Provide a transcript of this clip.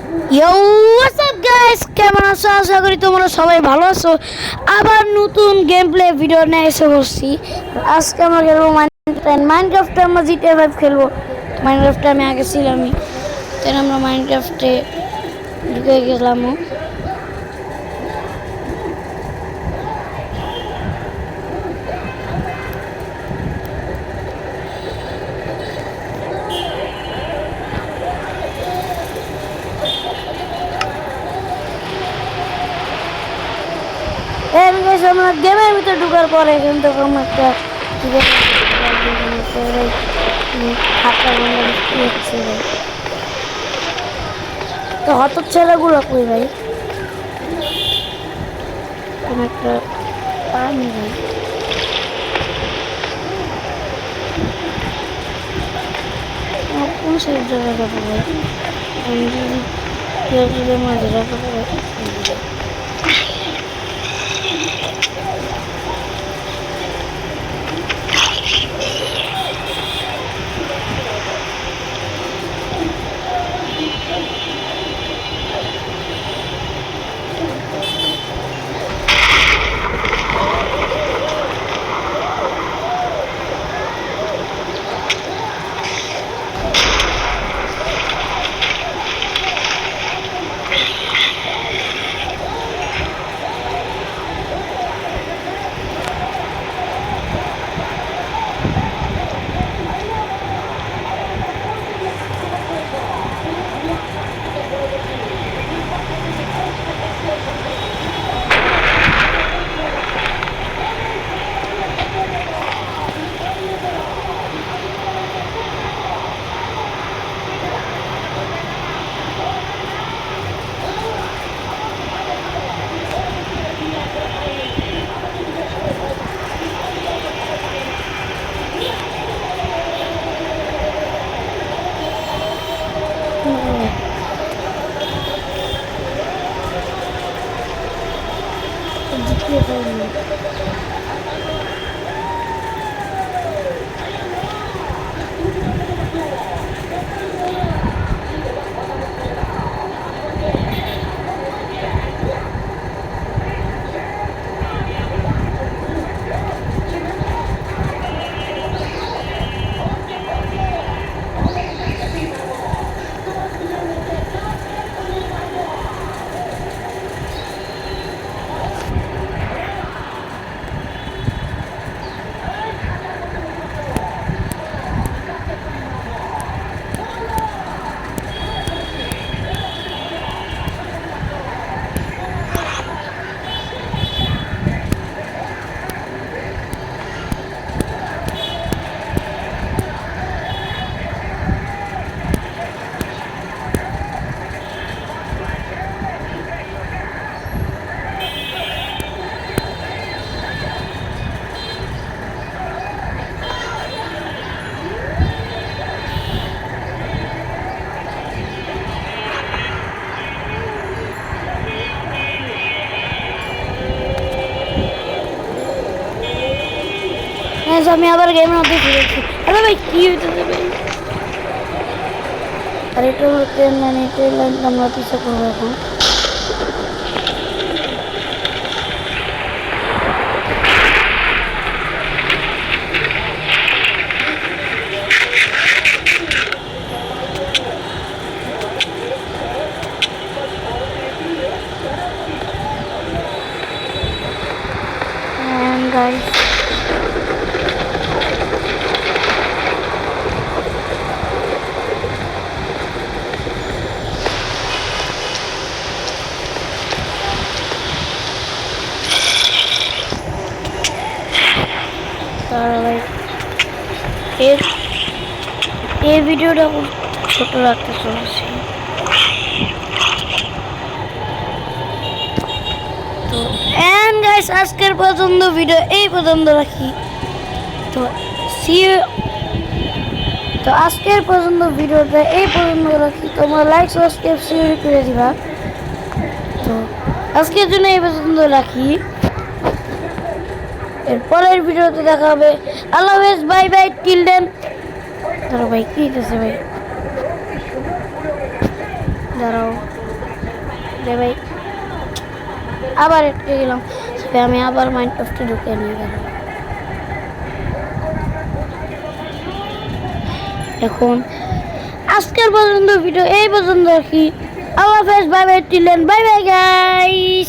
Yo, what's up guys? কেমন আছো? আশা করি তোমরা সবাই ভালো আছো। আবার নতুন গেম প্লে ভিডিও নিয়ে এসে বসছি। আজকে আমরা খেলবো মাইনক্রাফটে। আমরা জিটিএ 5 খেলবো। মাইনক্রাফটে আমি আগে ছিলামই, তাই আমরা মাইনক্রাফটে ঢুকে গেলাম। আমরা গেমের ভিতরে ঢুকার পরে কিন্তু একটা তো হত ছেলেগুলো কই ভাই, কোন একটা পানি ভাই। কোন সেই জায়গাটা ভাই, মাঝে রাখা আমি আবার গেমের মধ্যে ফিরেছি। আরে ভাই কি হইতেছে ভাই? আর এটা হলো ট্রেন লাইন, এই ট্রেন লাইনটা আমরা পিছা করবো এখন। Guys, এই ভিডিওটা ছোট রাখতে চলেছি। তো এন্ড গাইস, আজকের পর্যন্ত ভিডিও এই পর্যন্ত রাখি। তো তো আজকের পর্যন্ত ভিডিওটা এই পর্যন্ত রাখি। তোমরা লাইক সাবস্ক্রাইব শেয়ার করে দিবা। তো আজকের জন্য এই পর্যন্ত রাখি, এর পরের ভিডিওতে দেখা হবে। আল্লাহ হাফেজ, বাই বাই, টিল দেন। দাঁড়াও ভাই, কি হইতেছে ভাই? দাঁড়াও। রে ভাই, আবার আটকে গেলাম। তবে আমি আবার মাইনক্রাফটে ঢুকে নিয়ে গেলাম। এখন আজকের পর্যন্ত ভিডিও এই পর্যন্ত রাখি। আল্লাহ হাফেজ, bye bye till then, bye bye guys.